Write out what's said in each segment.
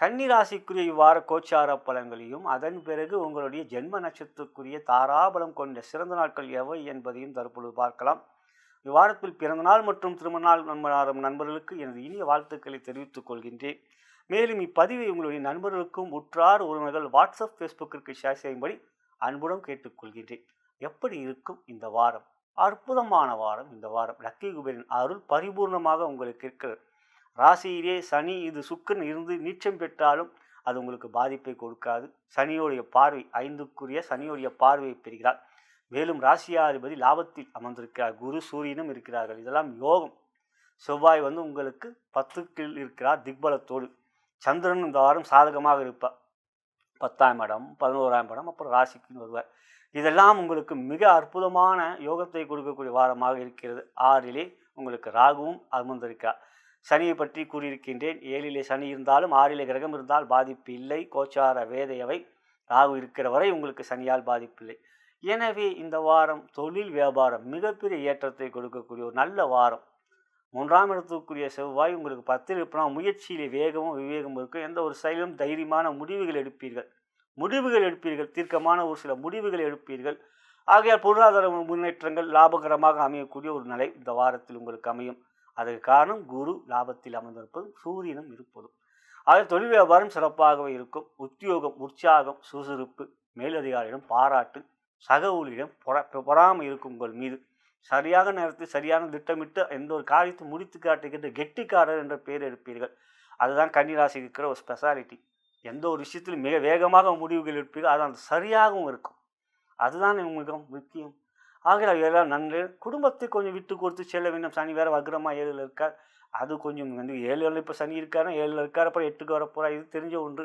கன்னி ராசிக்குரிய இவ்வார கோச்சார பலன்களையும் அதன் பிறகு உங்களுடைய ஜென்ம நட்சத்திரக்குரிய தாராபலம் கொண்ட சிறந்த நாட்கள் எவை என்பதையும் தற்பொழுது பார்க்கலாம். இவ்வாரத்தில் பிறந்தநாள் மற்றும் திருமண நாள் நண்பர்களுக்கு எனது இனிய வாழ்த்துக்களை தெரிவித்துக் கொள்கின்றேன். மேலும் இப்பதிவை உங்களுடைய நண்பர்களுக்கும் உற்றார் உறவினர்கள் வாட்ஸ்அப் ஃபேஸ்புக்கிற்கு ஷேர் செய்யும்படி அன்புடன் கேட்டுக்கொள்கின்றேன். எப்படி இருக்கும் இந்த வாரம்? அற்புதமான வாரம். இந்த வாரம் லக்கி குபேரன் அருள் பரிபூர்ணமாக உங்களுக்கு இருக்கிறது. ராசியிலே சனி இது சுக்கிரன் இருந்து நீச்சம் பெற்றாலும் அது உங்களுக்கு பாதிப்பை கொடுக்காது. சனியோடைய பார்வை 5க்குரிய சனியோடைய பார்வையை பெறுகிறார். மேலும் ராசியாதிபதி லாபத்தில் அமர்ந்திருக்கிறார். குரு சூரியனும் இருக்கிறார்கள். இதெல்லாம் யோகம். செவ்வாய் உங்களுக்கு 10க்கு இருக்கிறார் திக்பலத்தோடு. சந்திரன் இந்த வாரம் சாதகமாக இருப்பார். 10ஆம் இடம் 11ஆம் இடம் அப்புறம் ராசிக்கு வருவார். இதெல்லாம் உங்களுக்கு மிக அற்புதமான யோகத்தை கொடுக்கக்கூடிய வாரமாக இருக்கிறது. 6லே உங்களுக்கு ராகுவும் அமர்ந்திருக்கிறார். சனியை பற்றி கூறியிருக்கின்றேன். 7லே சனி இருந்தாலும் 6லே கிரகம் இருந்தால் பாதிப்பு இல்லை. கோச்சார வேதையவை ராகு இருக்கிற வரை உங்களுக்கு சனியால் பாதிப்பில்லை. எனவே இந்த வாரம் தொழில் வியாபாரம் மிகப்பெரிய ஏற்றத்தை கொடுக்கக்கூடிய ஒரு நல்ல வாரம். 3ஆம் இடத்துக்குரிய செவ்வாய் உங்களுக்கு 10ல் இருப்பினா முயற்சியிலே வேகமும் விவேகமும் இருக்கும். எந்த ஒரு செயலும் தைரியமான முடிவுகள் எடுப்பீர்கள். தீர்க்கமான ஒரு சில முடிவுகள் எடுப்பீர்கள். ஆகையால் பொருளாதார முன்னேற்றங்கள் லாபகரமாக அமையக்கூடிய ஒரு நிலை இந்த வாரத்தில் உங்களுக்கு அமையும். அதற்கு காரணம் குரு லாபத்தில் அமர்ந்திருப்பதும் சூரியனும் இருப்பதும். ஆக தொழில் வியாபாரம் சிறப்பாகவே இருக்கும். உத்தியோகம் உற்சாகம் சுறுசுறுப்பு, மேலதிகாரியிடம் பாராட்டு, சக ஊழியிடம் பொறாமை இருக்கும் உங்கள் மீது. சரியாக நேரத்தில் சரியான திட்டமிட்டு எந்த ஒரு காரியத்தை முடித்து காட்டுகின்ற கெட்டிக்காரர் என்ற பெயர் எடுப்பீர்கள். அதுதான் கன்னிராசிக்கு இருக்கிற ஒரு ஸ்பெஷாலிட்டி. எந்த ஒரு விஷயத்திலும் மிக வேகமாக முடிவுகள் எடுப்பீர்கள். அது அந்த சரியாகவும் இருக்கும். அதுதான் மிக முக்கியம். ஆகையால் எல்லாம் நன்கு குடும்பத்தை கொஞ்சம் விட்டு கொடுத்து செல்ல வேண்டும். சனி வேறு வக்ரமாக 7ல் இருக்கார். அது கொஞ்சம் 7ல் இப்போ சனி இருக்காருன்னா 7ல் இருக்கார், அப்புறம் 8க்கு வரப்போகிறார். இது தெரிஞ்ச ஒன்று.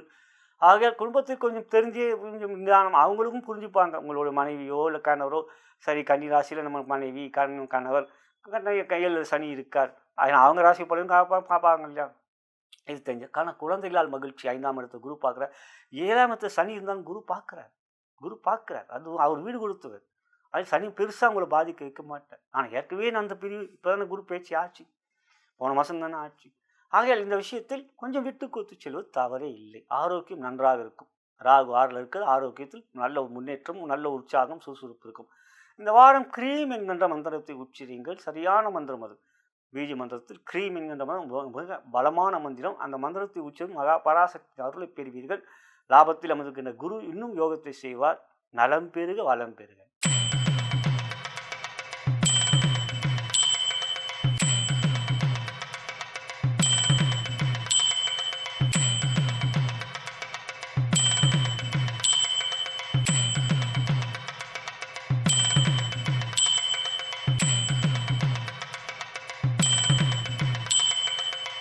ஆகையால் குடும்பத்தை கொஞ்சம் தெரிஞ்சே கொஞ்சம் நிதானம் அவங்களுக்கும் புரிஞ்சுப்பாங்க. உங்களோட மனைவியோ இல்லை கணவரோ சரி கன்னி ராசியில் நம்ம மனைவி கணவர் கையில் சனி இருக்கார், அவங்க ராசி போலையும் பார்ப்பாங்க இல்லையா? இது தெரிஞ்ச காரணம் குழந்தைகளால் மகிழ்ச்சி. 5ஆம் இடத்தை குரு பார்க்குறார். 7ஆம் இடத்தை சனி இருந்தாலும் குரு பார்க்குறார். அது அவர் வீடு கொடுத்தவர். அது சனி பெருசாக உங்களை பாதிக்க வைக்க மாட்டேன். ஆனால் ஏற்கனவே நான் அந்த பிரிவு இப்போ தானே குரு பேச்சு ஆச்சு, போன மாதம் தானே ஆச்சு. ஆகையால் இந்த விஷயத்தில் கொஞ்சம் விட்டு கொடுத்து செல்வது தவறே இல்லை. ஆரோக்கியம் நன்றாக இருக்கும். ராகு 6ல் இருக்கிற ஆரோக்கியத்தில் நல்ல முன்னேற்றம், நல்ல உற்சாகம், சுறுசுறுப்பு இருக்கும். இந்த வாரம் க்ரீம் என்கின்ற மந்திரத்தை உச்சரியுங்கள். சரியான மந்திரம் அது. பீஜ மந்திரத்தில் க்ரீம் என்கின்ற மந்திரம் மிக பலமான மந்திரம். அந்த மந்திரத்தை உச்சரிக்கும் மகா பராசக்தி அருளை பெறுவீர்கள். லாபத்தில் அமர்ந்திருக்கின்ற குரு இன்னும் யோகத்தை செய்வார். நலம் பெறுக வளம் பெறுக.